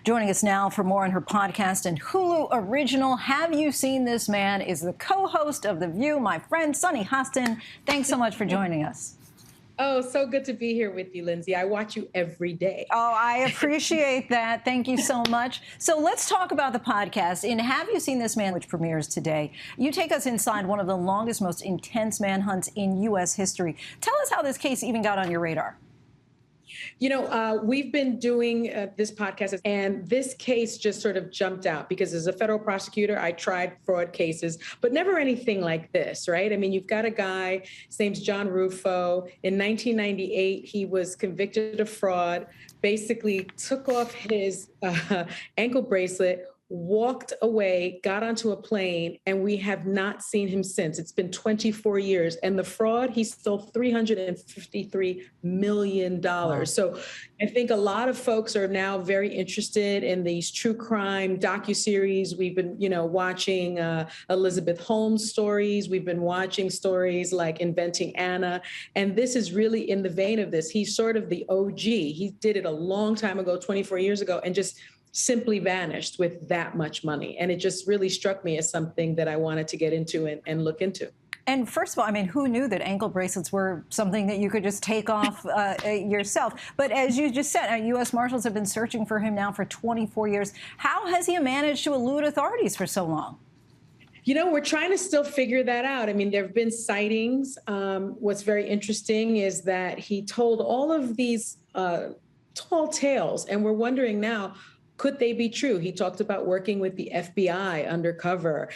Joining us now for more on her podcast and Hulu original, Have You Seen This Man, is the co-host of The View, my friend Sunny Hostin. Thanks so much for joining us. Oh, so good to be here with you, Linsey. I watch you every day. Oh, I appreciate that. Thank you so much. So let's talk about the podcast. In Have You Seen This Man, which premieres today, you take us inside one of the longest, most intense manhunts in U.S. history. Tell us how this case even got on your radar. You know, we've been doing this podcast, and this case just sort of jumped out because as a federal prosecutor, I tried fraud cases, but never anything like this, right? I mean, you've got a guy, his name's John Rufo. In 1998, he was convicted of fraud, basically took off his ankle bracelet, walked away, got onto a plane, and we have not seen him since. It's been 24 years. And the fraud, he stole $353 million. Wow. So I think a lot of folks are now very interested in these true crime docuseries. We've been, watching Elizabeth Holmes stories. We've been watching stories like Inventing Anna. And this is really in the vein of this. He's sort of the OG. He did it a long time ago, 24 years ago, and just simply vanished with that much money. And it just really struck me as something that I wanted to get into and look into. And first of all, I mean, who knew that ankle bracelets were something that you could just take off yourself? But as you just said, U.S. Marshals have been searching for him now for 24 years. How has he managed to elude authorities for so long? You know, we're trying to still figure that out. I mean, there have been sightings. What's very interesting is that he told all of these tall tales, and we're wondering now, could they be true? He talked about working with the FBI undercover.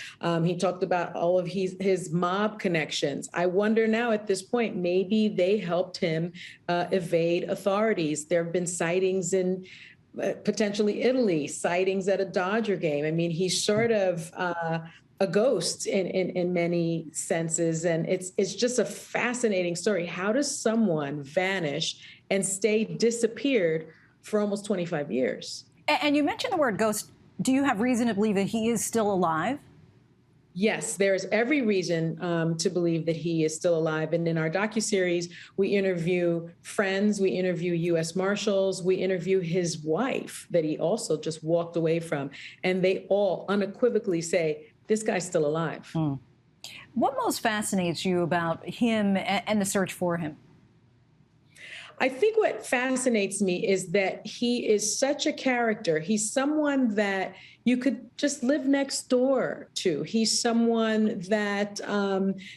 He talked about all of his mob connections. I wonder now at this point, maybe they helped him evade authorities. There have been sightings in potentially Italy, sightings at a Dodger game. I mean, he's sort of a ghost in many senses. And it's just a fascinating story. How does someone vanish and stay disappeared for almost 25 years? And you mentioned the word ghost. Do you have reason to believe that he is still alive? Yes, there's every reason to believe that he is still alive. And in our docuseries, we interview friends, we interview U.S. Marshals, we interview his wife that he also just walked away from. And they all unequivocally say, this guy's still alive. What most fascinates you about him and the search for him? I think what fascinates me is that he is such a character. He's someone that you could just live next door to. He's someone that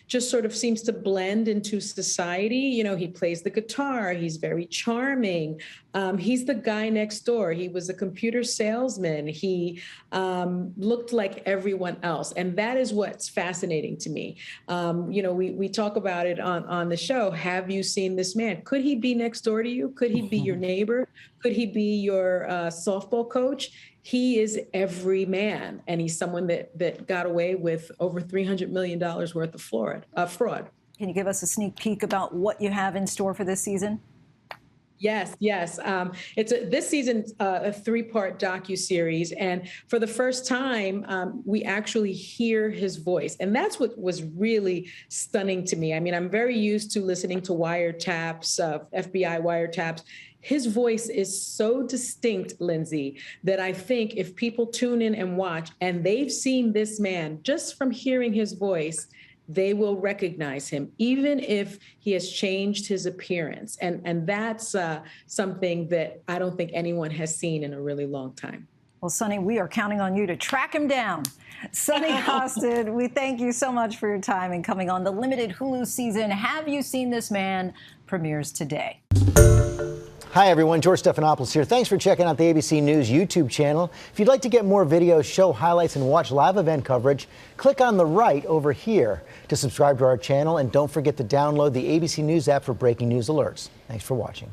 just sort of seems to blend into society. You know, he plays the guitar. He's very charming. He's the guy next door. He was a computer salesman. He looked like everyone else. And that is what's fascinating to me. We talk about it on the show. Have you seen this man? Could he be next door to you? Could he be your neighbor? Could he be your softball coach? He is every man, and he's someone that got away with over $300 million worth of fraud. Can you give us a sneak peek about what you have in store for this season? Yes. This season's a three-part docuseries, and for the first time, we actually hear his voice, and that's what was really stunning to me. I mean, I'm very used to listening to wiretaps, FBI wiretaps. His voice is so distinct, Linsey, that I think if people tune in and watch, and they've seen this man just from hearing his voice, they will recognize him, even if he has changed his appearance. And that's something that I don't think anyone has seen in a really long time. Well, Sunny, we are counting on you to track him down. Sunny Hostin, we thank you so much for your time and coming on. The limited Hulu season, Have You Seen This Man, premieres today. Hi, everyone. George Stephanopoulos here. Thanks for checking out the ABC News YouTube channel. If you'd like to get more videos, show highlights, and watch live event coverage, click on the right over here to subscribe to our channel. And don't forget to download the ABC News app for breaking news alerts. Thanks for watching.